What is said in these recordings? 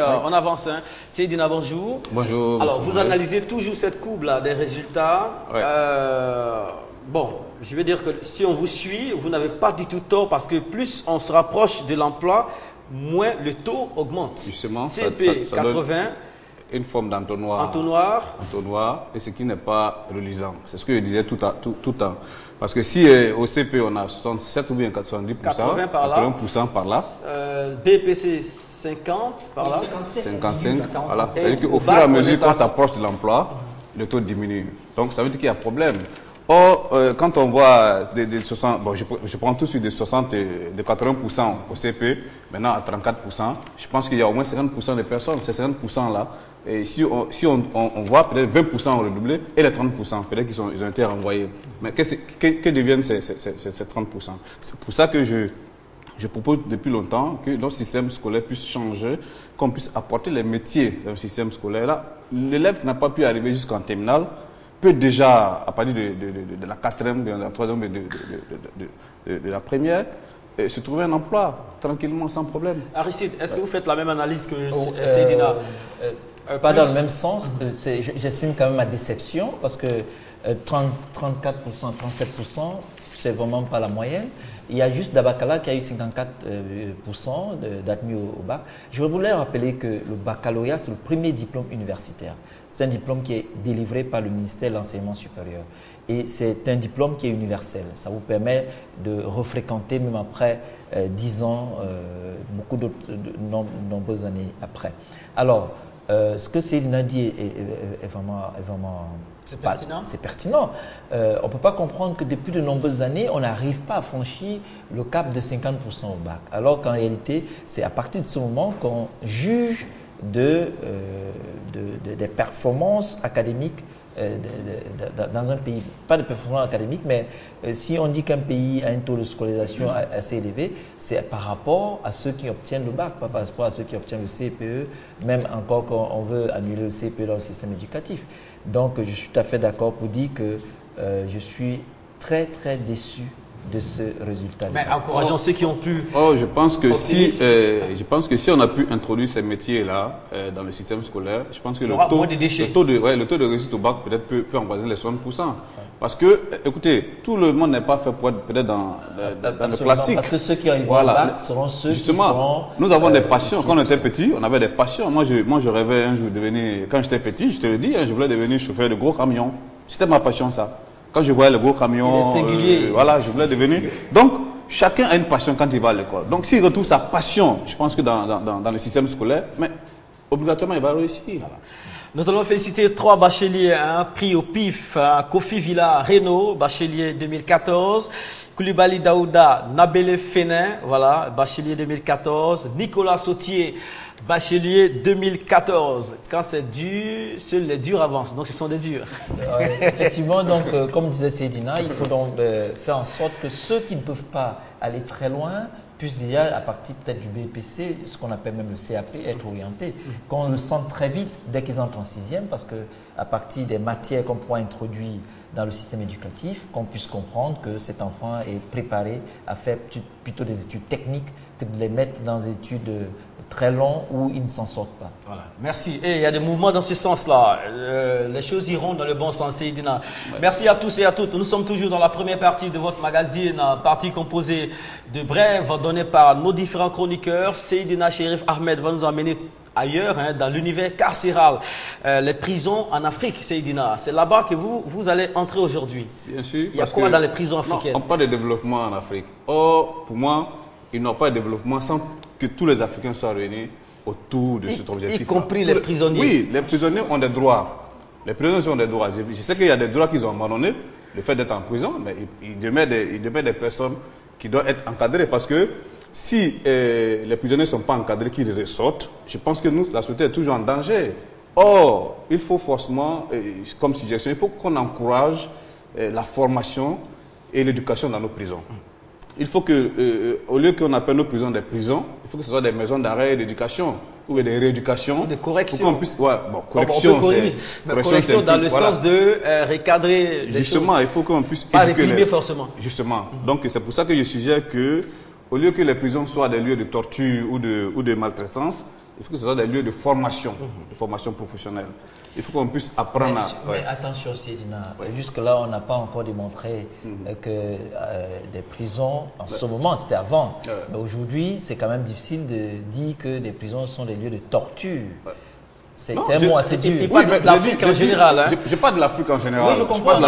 On avance, hein. Seydina, bonjour. Bonjour. Alors, vous analysez toujours cette courbe-là des résultats. Ouais. Bon, je veux dire que si on vous suit, vous n'avez pas du tout tort parce que plus on se rapproche de l'emploi, moins le tôt augmente. Justement, CP ça 80. donne une forme d'entonnoir. Entonnoir, et ce qui n'est pas reluisant. C'est ce que je disais tout le temps. Parce que si au CP on a 67 ou bien 70%, 80 par là, 80% par là, BPC 50 par là, 55, voilà. C'est-à-dire qu'au fur et à mesure qu'on s'approche de l'emploi, le taux diminue. Donc ça veut dire qu'il y a problème. Or, quand on voit des 60, bon, je prends tout de suite des 60 et de 80% au CP, maintenant à 34%, je pense qu'il y a au moins 50% de personnes, ces 50% là, et si on voit peut-être 20% ont redoublé et les 30%, peut-être qu'ils ont été renvoyés. Mais que deviennent ces 30%? C'est pour ça que je propose depuis longtemps que notre système scolaire puisse changer, qu'on puisse apporter les métiers dans le système scolaire. Là, l'élève qui n'a pas pu arriver jusqu'en terminale peut déjà, à partir de la 4e, de la 3e, de la première, se trouver un emploi tranquillement, sans problème. Aristide, est-ce que vous faites la même analyse que Seydina? Pas dans le même sens. J'exprime quand même ma déception parce que 34%, 37%, c'est vraiment pas la moyenne. Il y a juste Dabakala qui a eu 54% d'admis au bac. Je voulais rappeler que le baccalauréat, c'est le premier diplôme universitaire. C'est un diplôme qui est délivré par le ministère de l'Enseignement supérieur. Et c'est un diplôme qui est universel. Ça vous permet de refréquenter, même après 10 ans, beaucoup d'autres, nombreuses années après. Alors, ce que Seydina dit est vraiment c'est pertinent. C'est pertinent. On ne peut pas comprendre que depuis de nombreuses années, on n'arrive pas à franchir le cap de 50% au bac. Alors qu'en réalité, c'est à partir de ce moment qu'on juge des performances académiques dans un pays. Pas de performances académiques, mais si on dit qu'un pays a un taux de scolarisation assez élevé, c'est par rapport à ceux qui obtiennent le bac, pas par rapport à ceux qui obtiennent le CPE, même encore quand on veut annuler le CPE dans le système éducatif. Donc, je suis tout à fait d'accord pour dire que je suis très, très déçu de ce résultat. Mais encourageons ceux qui ont pu. Je pense que si on a pu introduire ces métiers-là dans le système scolaire, je pense que le taux de réussite au bac peut-être peut embrasser les 60%. Parce que, écoutez, tout le monde n'est pas fait pour être peut-être dans le classique. Parce que ceux qui arrivent au bac seront ceux qui seront... Nous avons des passions. Quand on était petit, on avait des passions. Moi, je rêvais un jour de devenir... Quand j'étais petit, je te le dis, je voulais devenir chauffeur de gros camions. C'était ma passion, ça. Quand je voyais le gros camion, voilà, je voulais devenir. Donc, chacun a une passion quand il va à l'école. Donc, s'il retrouve sa passion, je pense que dans le système scolaire, mais obligatoirement, il va réussir. Voilà. Nous allons féliciter 3 bacheliers, pris au PIF, Kofi Villa Renault, bachelier 2014, Koulibaly Daouda, Nabele Fénin, voilà, bachelier 2014, Nicolas Sautier, bachelier 2014. Quand c'est dur, seuls les durs avancent. Donc, ce sont des durs. Effectivement, donc, comme disait Seydina, il faut donc faire en sorte que ceux qui ne peuvent pas aller très loin puissent déjà, à partir peut-être du BPC, ce qu'on appelle même le CAP, être orientés. Qu'on le sente très vite dès qu'ils entrent en 6e, parce qu'à partir des matières qu'on pourra introduire dans le système éducatif, qu'on puisse comprendre que cet enfant est préparé à faire plutôt des études techniques que de les mettre dans des études très longues où ils ne s'en sortent pas. Voilà, merci. Et il y a des mouvements dans ce sens-là. Les choses iront dans le bon sens, Seydina. Ouais. Merci à tous et à toutes. Nous sommes toujours dans la première partie de votre magazine, partie composée de brèves données par nos différents chroniqueurs. Seydina Chérif Ahmed va nous emmener ailleurs, dans l'univers carcéral, les prisons en Afrique, Seydina. C'est là-bas que vous allez entrer aujourd'hui. Bien sûr. Il y a quoi dans les prisons africaines? Non, on parle de développement en Afrique. Or, pour moi, il n'y aura pas de développement sans que tous les Africains soient réunis autour de cet objectif. Y compris les prisonniers. Oui, les prisonniers ont des droits. Les prisonniers ont des droits. Je sais qu'il y a des droits qu'ils ont abandonnés, le fait d'être en prison, mais il demeure des personnes qui doivent être encadrées parce que si les prisonniers ne sont pas encadrés, qu'ils ressortent, je pense que nous, la société est toujours en danger. Or, il faut forcément, comme suggestion, il faut qu'on encourage la formation et l'éducation dans nos prisons. Il faut que, au lieu qu'on appelle nos prisons des prisons, il faut que ce soit des maisons d'arrêt et d'éducation ou des rééducations. Des corrections. Pour qu'on puisse, correction, correction dans le sens de recadrer les Justement, choses. Il faut qu'on puisse pas réprimer forcément. Justement. Donc, c'est pour ça que je suggère que, au lieu que les prisons soient des lieux de torture ou de maltraitance, Il faut que ce soit des lieux de formation professionnelle. Il faut qu'on puisse apprendre mais attention, Seydina, jusque-là, on n'a pas encore démontré que des prisons, en ce moment, c'était avant, mais aujourd'hui, c'est quand même difficile de dire que des prisons sont des lieux de torture. C'est un mot assez dur. Il parle de l'Afrique en général. Je parle de l'Afrique en général. Oui, je comprends.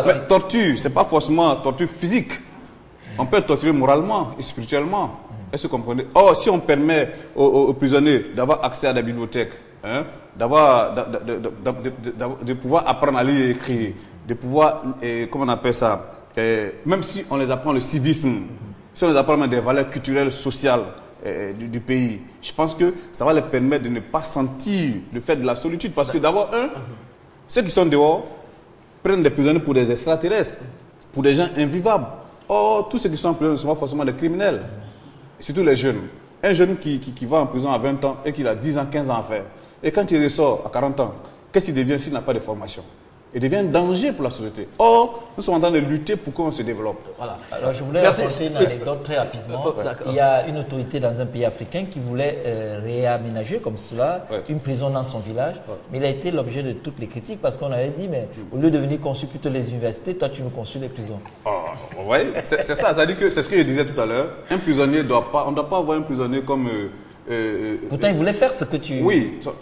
Mais torture, ce n'est pas forcément torture physique. On peut être torturé moralement et spirituellement. Est-ce que vous comprenez? Or, si on permet aux prisonniers d'avoir accès à des bibliothèques, hein, de pouvoir apprendre à lire et écrire, de pouvoir, comment on appelle ça, même si on les apprend le civisme, si on les apprend même des valeurs culturelles, sociales du pays, je pense que ça va les permettre de ne pas sentir le fait de la solitude. Parce que d'abord, ceux qui sont dehors prennent des prisonniers pour des extraterrestres, pour des gens invivables. Or, tous ceux qui sont en prison ne sont pas forcément des criminels. Surtout les jeunes. Un jeune qui va en prison à 20 ans et qui a 10 ans, 15 ans à faire. Et quand il ressort à 40 ans, qu'est-ce qu'il devient s'il n'a pas de formation? Il devient un danger pour la société. Or, nous sommes en train de lutter pour qu'on se développe. Voilà. Alors, je voulais raconter une anecdote très rapidement. Il y a une autorité dans un pays africain qui voulait réaménager comme cela une prison dans son village. Mais il a été l'objet de toutes les critiques parce qu'on avait dit, mais au lieu de venir construire plutôt les universités, toi, tu nous construis les prisons. Oui, c'est ça. Ça veut dire que c'est ce que je disais tout à l'heure. Un prisonnier on ne doit pas avoir un prisonnier comme... Pourtant, il voulait faire ce que tu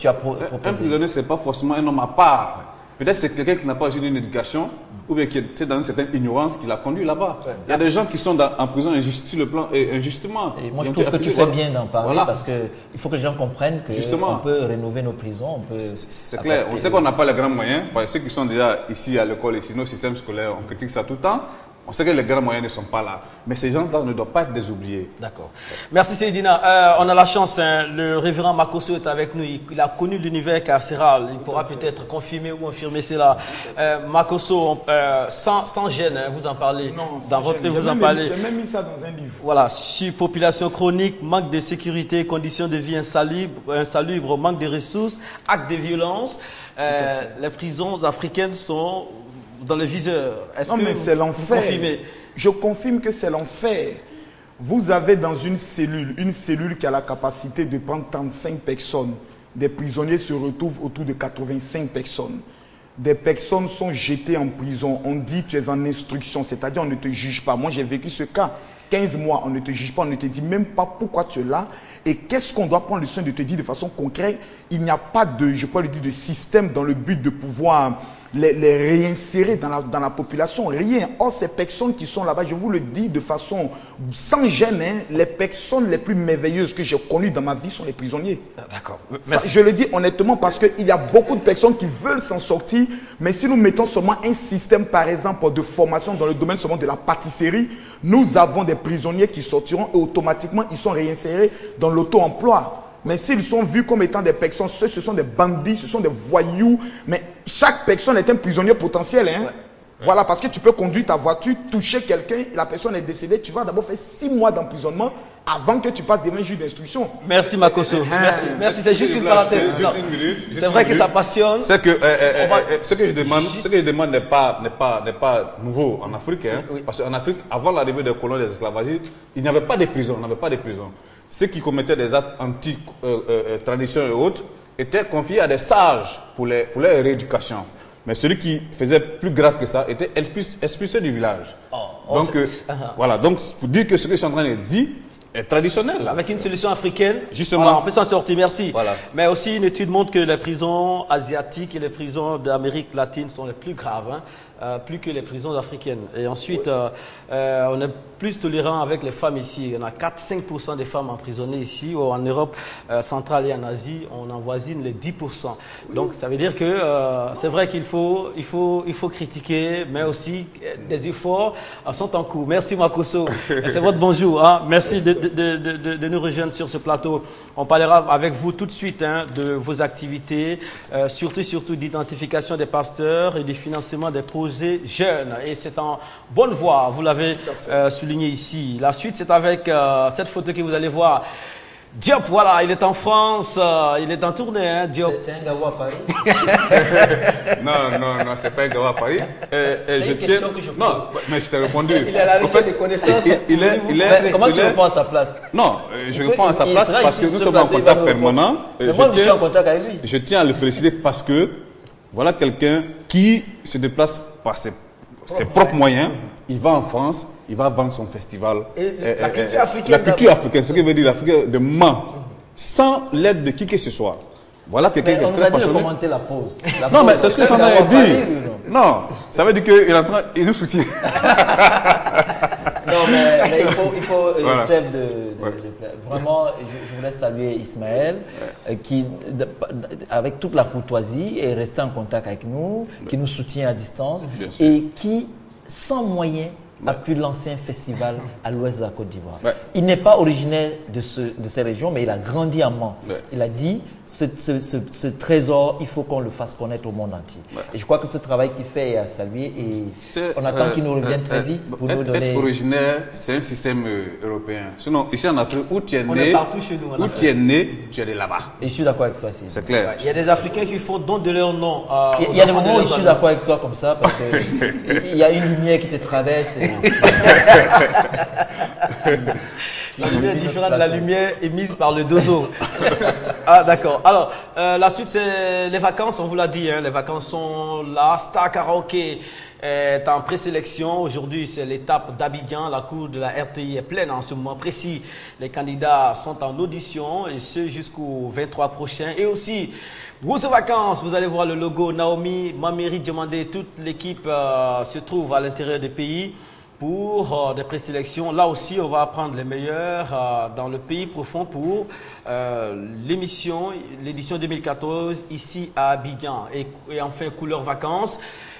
as proposé. Un prisonnier, ce n'est pas forcément un homme à part. Peut-être c'est quelqu'un qui n'a pas eu une éducation ou bien qui est dans une certaine ignorance qui l'a conduit là-bas. Il y a des gens qui sont en prison sur le plan injustement. Et moi, je trouve que tu fais bien d'en parler parce qu'il faut que les gens comprennent qu'on peut rénover nos prisons. C'est clair. On sait qu'on n'a pas les grands moyens. Ceux qui sont déjà ici à l'école, ici, nos systèmes scolaires, on critique ça tout le temps. On sait que les grands moyens ne sont pas là. Mais ces gens-là ne doivent pas être des oubliés. D'accord. Merci Seydina. On a la chance, le révérend Makosso est avec nous. Il a connu l'univers carcéral. Il pourra peut-être confirmer ou infirmer cela. Makosso, sans gêne, vous en parlez. Non, dans votre livre, vous en parlez. J'ai même mis ça dans un livre. Voilà, surpopulation chronique, manque de sécurité, conditions de vie insalubres, manque de ressources, actes de violence. Les prisons africaines sont dans le viseur. Non, mais c'est l'enfer. Je confirme que c'est l'enfer. Vous avez dans une cellule qui a la capacité de prendre 35 personnes. Des prisonniers se retrouvent autour de 85 personnes. Des personnes sont jetées en prison. On dit tu es en instruction, c'est-à-dire on ne te juge pas. Moi, j'ai vécu ce cas. 15 mois, on ne te juge pas, on ne te dit même pas pourquoi tu es là et qu'est-ce qu'on doit prendre le soin de te dire de façon concrète. Il n'y a pas de, je peux le dire, de système dans le but de pouvoir les réinsérer dans la population. Rien. Or, ces personnes qui sont là-bas, je vous le dis de façon sans gêne, les personnes les plus merveilleuses que j'ai connues dans ma vie sont les prisonniers. D'accord. Je le dis honnêtement parce qu'il y a beaucoup de personnes qui veulent s'en sortir, mais si nous mettons seulement un système, par exemple, de formation dans le domaine seulement de la pâtisserie, nous avons des prisonniers qui sortiront et automatiquement, ils sont réinsérés dans l'auto-emploi. Mais s'ils sont vus comme étant des personnes, ce sont des bandits, ce sont des voyous. Mais chaque personne est un prisonnier potentiel. Hein? Voilà, parce que tu peux conduire ta voiture, toucher quelqu'un, la personne est décédée, tu vas d'abord faire 6 mois d'emprisonnement avant que tu passes devant un juge d'instruction. Merci Makosso. Merci. C'est juste une parenthèse. C'est vrai que ça passionne. C'est que ce que je demande n'est pas nouveau en Afrique. Hein? Oui. Parce qu'en Afrique, avant l'arrivée des colons des esclavagistes, il n'y avait pas de prison. Ceux qui commettaient des actes anti-tradition et autres étaient confiés à des sages pour leur rééducation. Mais celui qui faisait plus grave que ça était expulsé du village. Voilà, donc pour dire que ce que je suis en train de dire est traditionnel. Avec une solution africaine, justement, voilà, on peut s'en sortir, merci. Voilà. Mais aussi, une étude montre que les prisons asiatiques et les prisons d'Amérique latine sont les plus graves, plus que les prisons africaines. Et ensuite, on est plus tolérant avec les femmes ici. On a 4-5% des femmes emprisonnées ici, ou en Europe centrale et en Asie, on en voisine les 10%. Donc, ça veut dire que c'est vrai qu'il faut critiquer, mais aussi des efforts sont en cours. Merci Makosso. C'est votre bonjour. Hein. Merci de nous rejoindre sur ce plateau. On parlera avec vous tout de suite de vos activités, surtout d'identification des pasteurs et du financement des projets jeunes. Et c'est en bonne voie, vous l'avez souligné ici. La suite, c'est avec cette photo que vous allez voir Diop, voilà, il est en France, il est en tournée, hein, Diop. C'est un Gao à Paris. Non, c'est pas un Gao à Paris. C'est une question que je pose. Non, mais je t'ai répondu. Il est à la recherche des connaissances. Comment tu réponds à sa place? Non, je réponds à sa place parce que nous sommes en contact permanent. Mais moi, je suis en contact avec lui. Je tiens à le féliciter parce que voilà quelqu'un qui se déplace par ses propres moyens. Il va en France, il va vendre son festival. La culture africaine. La culture africaine, ce qui veut dire l'Afrique de Mans, sans l'aide de qui que ce soit. Voilà quelqu'un qui est très passionné. On nous a dit de commenter la pause. Non, mais c'est ce que j'en ai dit. Non, ça veut dire qu'il nous soutient. Non, mais il faut voilà. Trêve de vraiment, je voulais saluer Ismaël, qui, avec toute la courtoisie, est resté en contact avec nous, qui nous soutient à distance et qui, sans moyens, a pu lancer un festival à l'ouest de la Côte d'Ivoire. Il n'est pas originaire de ces régions, mais il a grandi à Mans. Il a dit, ce trésor, il faut qu'on le fasse connaître au monde entier. Et je crois que ce travail qu'il fait est à saluer et on attend qu'il nous revienne très vite pour nous donner... Être originaire, c'est un système européen. Sinon, ici en Afrique, où tu es né, on est partout chez nous, où tu es né, tu es là-bas. Et je suis d'accord avec toi, c'est clair. Il y a des Africains qui font don de leur nom. Il y a des moments où je suis d'accord avec toi comme ça, parce qu'il y a une lumière qui te traverse. La lumière est différente de la lumière émise par le dozo. Ah, d'accord. Alors, la suite, c'est les vacances, on vous l'a dit, hein, les vacances sont là. Star Karaoke est en présélection. Aujourd'hui, c'est l'étape d'Abidjan. La cour de la RTI est pleine en ce moment précis. Les candidats sont en audition et ce jusqu'au 23 prochain. Et aussi, Wozo Vacances, vous allez voir le logo Naomi, Mamiri Diomandé, toute l'équipe se trouve à l'intérieur du pays pour des présélections. Là aussi, on va prendre les meilleurs dans le pays profond pour l'édition 2014 ici à Abidjan. Et enfin, Couleur Vacances,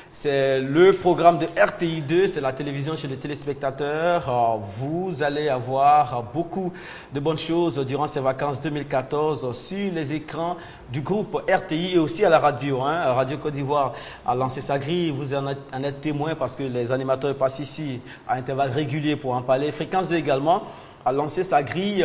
c'est le programme de RTI2, c'est la télévision chez les téléspectateurs. Vous allez avoir beaucoup de bonnes choses durant ces vacances 2014 sur les écrans du groupe RTI et aussi à la radio. Hein. Radio Côte d'Ivoire a lancé sa grille, vous en êtes témoin parce que les animateurs passent ici à intervalles réguliers pour en parler. Fréquence 2 également a lancé sa grille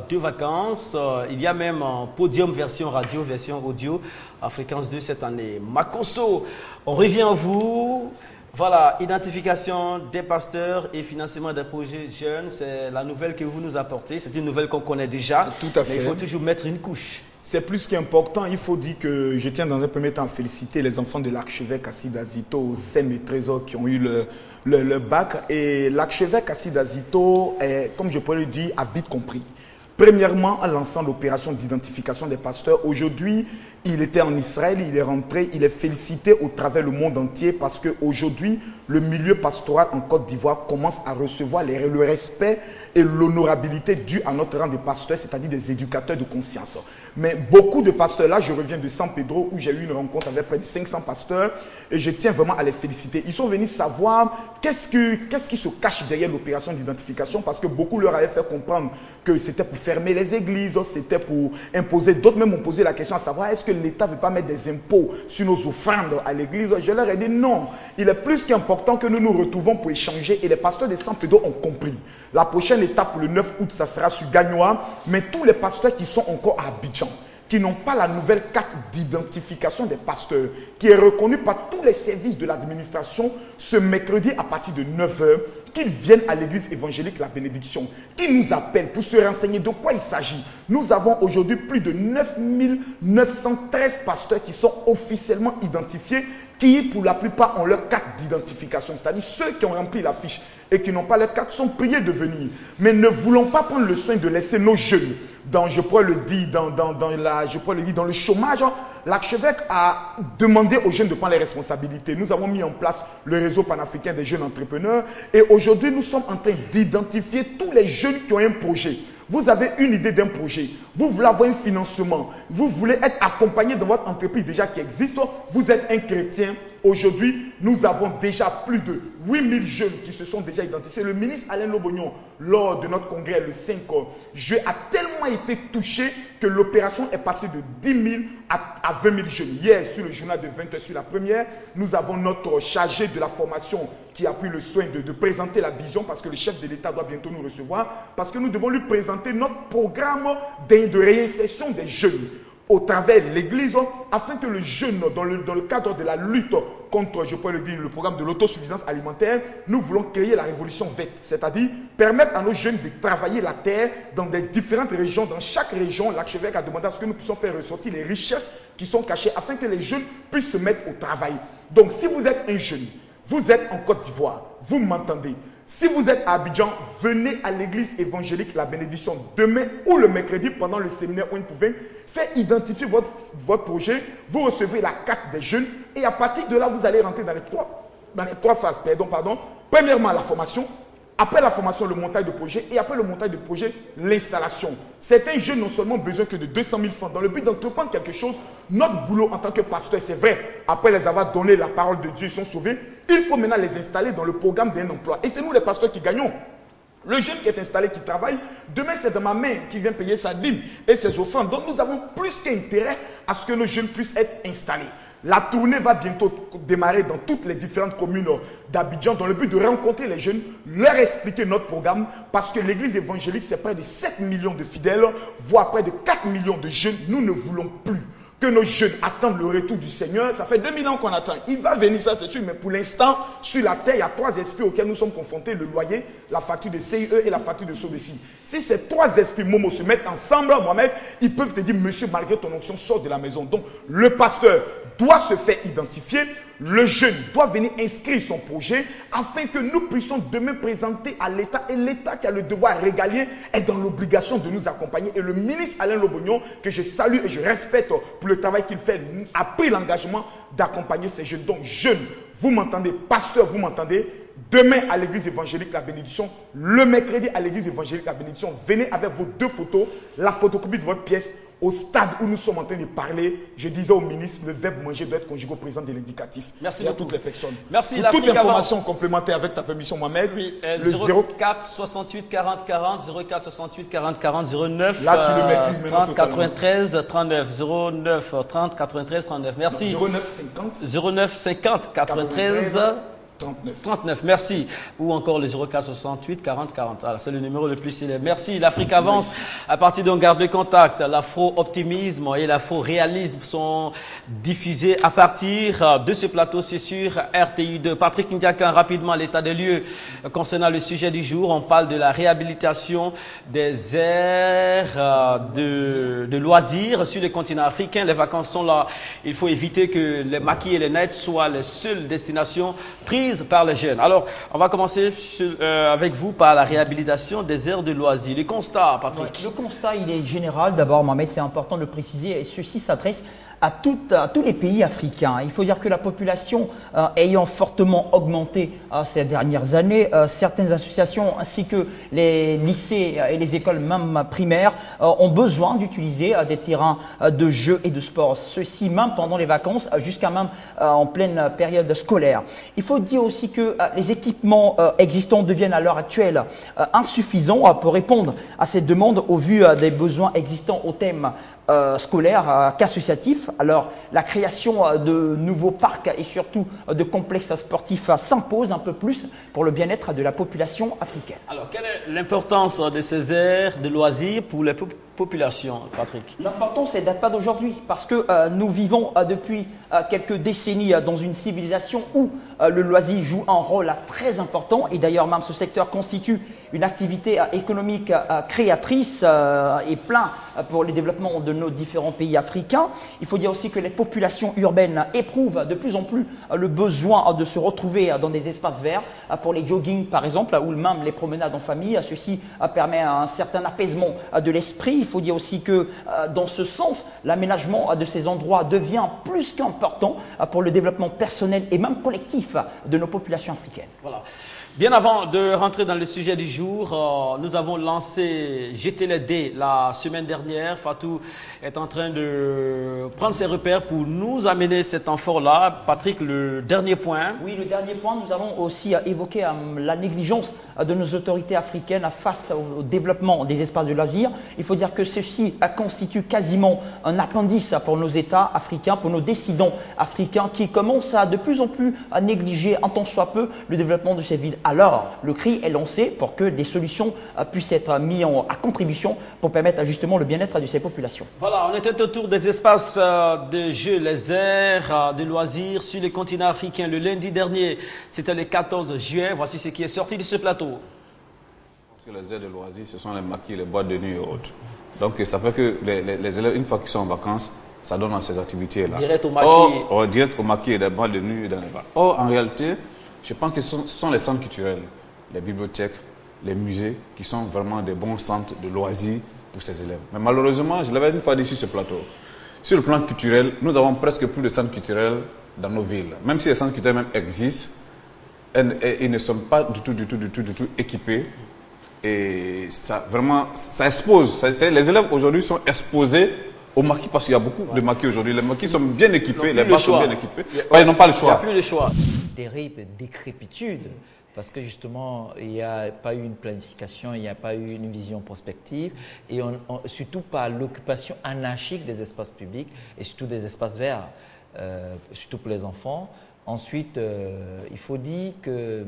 de vacances. Il y a même un podium version radio, version audio à Fréquence 2 cette année. Makosso, on revient à vous. Voilà, identification des pasteurs et financement des projets jeunes, c'est la nouvelle que vous nous apportez. C'est une nouvelle qu'on connaît déjà. Tout à fait. Mais il faut toujours mettre une couche. C'est plus qu'important. Il faut dire que je tiens dans un premier temps à féliciter les enfants de l'archevêque Assida Zito, Sem et Trésor qui ont eu le bac. Et l'archevêque Assida Zito, comme je pourrais le dire, a vite compris. Premièrement, en lançant l'opération d'identification des pasteurs. Aujourd'hui, il était en Israël, il est rentré, il est félicité au travers le monde entier parce qu'aujourd'hui, le milieu pastoral en Côte d'Ivoire commence à recevoir le respect et l'honorabilité due à notre rang de pasteurs, c'est-à-dire des éducateurs de conscience. Mais beaucoup de pasteurs, là je reviens de San Pedro où j'ai eu une rencontre avec près de 500 pasteurs et je tiens vraiment à les féliciter. Ils sont venus savoir qu'est-ce qui se cache derrière l'opération d'identification parce que beaucoup leur avaient fait comprendre que c'était pour fermer les églises, c'était pour imposer. D'autres même ont posé la question à savoir est-ce que l'État ne veut pas mettre des impôts sur nos offrandes à l'église? Je leur ai dit non. Il est plus qu'important que nous nous retrouvons pour échanger et les pasteurs de San Pedro ont compris. La prochaine étape, le 9 août, ça sera sur Gagnoa, mais tous les pasteurs qui sont encore à Abidjan, qui n'ont pas la nouvelle carte d'identification des pasteurs, qui est reconnue par tous les services de l'administration ce mercredi à partir de 9 h, qu'ils viennent à l'église évangélique La Bénédiction, qui nous appellent pour se renseigner de quoi il s'agit. Nous avons aujourd'hui plus de 913 pasteurs qui sont officiellement identifiés, qui pour la plupart ont leur carte d'identification, c'est-à-dire ceux qui ont rempli la fiche et qui n'ont pas leur carte sont priés de venir. Mais ne voulons pas prendre le soin de laisser nos jeunes, je pourrais le dire, dans le chômage. L'archevêque a demandé aux jeunes de prendre les responsabilités. Nous avons mis en place le réseau panafricain des jeunes entrepreneurs et aujourd'hui nous sommes en train d'identifier tous les jeunes qui ont un projet. Vous avez une idée d'un projet, vous voulez avoir un financement, vous voulez être accompagné dans votre entreprise déjà qui existe, vous êtes un chrétien Aujourd'hui, nous avons déjà plus de 8000 jeunes qui se sont déjà identifiés. Le ministre Alain Lobognon, lors de notre congrès le 5 juillet, a tellement été touché que l'opération est passée de 10 000 à 20 000 jeunes. Hier, sur le journal de 20h, sur la première, nous avons notre chargé de la formation qui a pris le soin de présenter la vision parce que le chef de l'État doit bientôt nous recevoir, parce que nous devons lui présenter notre programme de réinsertion des jeunes au travers de l'Église, afin que le jeune, dans le cadre de la lutte contre, je peux le dire, le programme de l'autosuffisance alimentaire, nous voulons créer la révolution verte, c'est-à-dire permettre à nos jeunes de travailler la terre dans des différentes régions. Dans chaque région, l'archevêque a demandé à ce que nous puissions faire ressortir les richesses qui sont cachées, afin que les jeunes puissent se mettre au travail. Donc, si vous êtes un jeune, vous êtes en Côte d'Ivoire, vous m'entendez. Si vous êtes à Abidjan, venez à l'église évangélique La Bénédiction demain ou le mercredi pendant le séminaire où vous pouvez faire identifier votre projet. Vous recevez la carte des jeunes et à partir de là, vous allez rentrer dans les trois phases. Premièrement, la formation. Après la formation, le montage de projet. Et après le montage de projet, l'installation. Certains jeunes n'ont seulement besoin que de 200 000 francs. Dans le but d'entreprendre quelque chose, notre boulot en tant que pasteur, c'est vrai. Après les avoir donné la parole de Dieu, ils sont sauvés. Il faut maintenant les installer dans le programme d'un emploi. Et c'est nous les pasteurs qui gagnons. Le jeune qui est installé, qui travaille, demain c'est de ma main qui vient payer sa dîme et ses offrandes. Donc nous avons plus qu'intérêt à ce que nos jeunes puissent être installés. La tournée va bientôt démarrer dans toutes les différentes communes d'Abidjan dans le but de rencontrer les jeunes, leur expliquer notre programme parce que l'église évangélique, c'est près de 7 millions de fidèles, voire près de 4 millions de jeunes. Nous ne voulons plus que nos jeunes attendent le retour du Seigneur. Ça fait 2000 ans qu'on attend. Il va venir, ça c'est sûr, mais pour l'instant, sur la terre, il y a 3 esprits auxquels nous sommes confrontés, le loyer, la facture de CIE et la facture de SODECI. Si ces 3 esprits Momo se mettent ensemble, Mohamed, ils peuvent te dire, monsieur, malgré ton onction, sors de la maison. Donc, le pasteur doit se faire identifier. Le jeune doit venir inscrire son projet afin que nous puissions demain présenter à l'État. Et l'État qui a le devoir régalien est dans l'obligation de nous accompagner. Et le ministre Alain Lobognon, que je salue et je respecte pour le travail qu'il fait, a pris l'engagement d'accompagner ces jeunes. Donc jeunes, vous m'entendez, pasteur, vous m'entendez, demain à l'église évangélique La Bénédiction, le mercredi à l'église évangélique La Bénédiction, venez avec vos 2 photos, la photocopie de votre pièce. Au stade où nous sommes en train de parler, je disais au ministre, le verbe manger doit être conjugué au présent de l'indicatif. Merci à toutes les personnes. Merci. Pour toute information complémentaire avec ta permission, Mohamed, oui, le 04 68 40 40, 04 68 40 40, 09 là, tu le maîtrises maintenant 30 93 39, 09 30 93 39. Merci. 09 50 93 39. Merci. Ou encore le 04 68 40 40. C'est le numéro le plus célèbre. Merci. L'Afrique avance. À partir d'un garde de contact, l'afro-optimisme et l'afro-réalisme sont diffusés à partir de ce plateau, c'est sur RTI2. Patrick Ndiakan, rapidement, l'état des lieux concernant le sujet du jour. On parle de la réhabilitation des aires de loisirs sur le continent africain. Les vacances sont là. Il faut éviter que les maquis et les nets soient les seules destinations prises par les jeunes. Alors, on va commencer avec vous par la réhabilitation des aires de loisirs. Le constat, Patrick. Ouais, le constat, il est général. D'abord, Mohamed, c'est important de le préciser, et ceci s'adresse à tous les pays africains. Il faut dire que la population ayant fortement augmenté ces dernières années, certaines associations ainsi que les lycées et les écoles même primaires ont besoin d'utiliser des terrains de jeux et de sport. Ceci même pendant les vacances, jusqu'à même en pleine période scolaire. Il faut dire aussi que les équipements existants deviennent à l'heure actuelle insuffisants pour répondre à cette demande au vu des besoins existants au thème scolaire qu'associatif. Alors, la création de nouveaux parcs et surtout de complexes sportifs s'impose un peu plus pour le bien-être de la population africaine. Alors, quelle est l'importance de ces aires de loisirs pour les populations, Patrick? L'importance, c'est date pas d'aujourd'hui, parce que nous vivons depuis quelques décennies dans une civilisation où le loisir joue un rôle très important, et d'ailleurs même ce secteur constitue une activité économique créatrice et plein pour le développement de nos différents pays africains. Il faut dire aussi que les populations urbaines éprouvent de plus en plus le besoin de se retrouver dans des espaces verts pour les jogging par exemple, ou même les promenades en famille. Ceci permet un certain apaisement de l'esprit. Il faut dire aussi que dans ce sens, l'aménagement de ces endroits devient plus qu'important pour le développement personnel et même collectif de nos populations africaines. Voilà. Bien avant de rentrer dans le sujet du jour, nous avons lancé Jeter les dés la semaine dernière. Fatou est en train de prendre ses repères pour nous amener cet amphore-là. Patrick, le dernier point. Oui, le dernier point, nous allons aussi évoquer la négligence de nos autorités africaines face au développement des espaces de loisirs. Il faut dire que ceci constitue quasiment un appendice pour nos États africains, pour nos décidants africains qui commencent de plus en plus à négliger, en tant soit peu, le développement de ces villes. Alors, le cri est lancé pour que des solutions puissent être mises à contribution pour permettre justement le bien-être de ces populations. Voilà, on était autour des espaces de jeux, les aires de loisirs sur les continents africains. Le lundi dernier, c'était le 14 juin. Voici ce qui est sorti de ce plateau. Parce que les aires de loisirs, ce sont les maquis, les boîtes de nuit et autres. Donc, ça fait que les élèves, une fois qu'ils sont en vacances, ça donne à ces activités-là. Direct au maquis. Direct au maquis et des boîtes de nuit et dans les bars. Or, en réalité, je pense que ce sont les centres culturels, les bibliothèques, les musées qui sont vraiment des bons centres de loisirs pour ces élèves. Mais malheureusement, je l'avais une fois dit sur ce plateau, sur le plan culturel, nous avons presque plus de centres culturels dans nos villes. Même si les centres culturels même existent, ils ne sont pas du tout équipés. Et ça, vraiment, ça expose. Les élèves aujourd'hui sont exposés aux maquis parce qu'il y a beaucoup de maquis aujourd'hui. Les maquis sont bien équipés, les bars sont bien équipés. Ils n'ont pas le choix. Il n'y a plus le choix. Terrible décrépitude, parce que justement, il n'y a pas eu une planification, il n'y a pas eu une vision prospective, et surtout par l'occupation anarchique des espaces publics et surtout des espaces verts, surtout pour les enfants. Ensuite, il faut dire que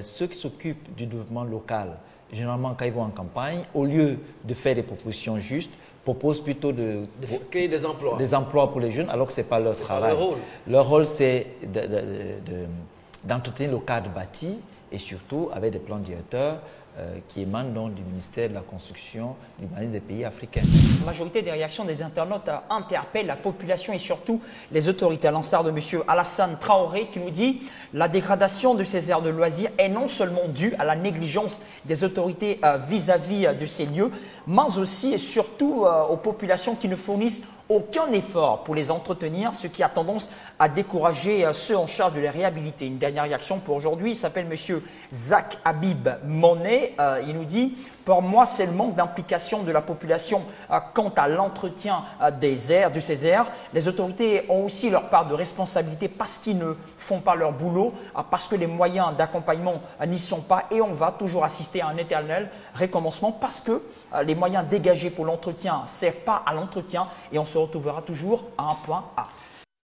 ceux qui s'occupent du développement local, généralement quand ils vont en campagne, au lieu de faire des propositions justes, proposent plutôt de créer des emplois. Des emplois pour les jeunes, alors que ce n'est pas leur travail. Leur rôle, c'est d'entretenir le cadre bâti et surtout avec des plans directeurs qui émanent donc du ministère de la Construction, du ministère des pays africains. La majorité des réactions des internautes interpellent la population et surtout les autorités, à l'instar de M. Alassane Traoré qui nous dit « La dégradation de ces aires de loisirs est non seulement due à la négligence des autorités vis-à-vis de ces lieux, mais aussi et surtout aux populations qui ne fournissent aucun effort pour les entretenir, ce qui a tendance à décourager ceux en charge de les réhabiliter. » Une dernière réaction pour aujourd'hui, il s'appelle M. Zach Habib Monet. Il nous dit « Pour moi, c'est le manque d'implication de la population quant à l'entretien des aires, de ces aires. Les autorités ont aussi leur part de responsabilité parce qu'ils ne font pas leur boulot, parce que les moyens d'accompagnement n'y sont pas et on va toujours assister à un éternel recommencement parce que les moyens dégagés pour l'entretien ne servent pas à l'entretien et on se retrouvera toujours à un point A. »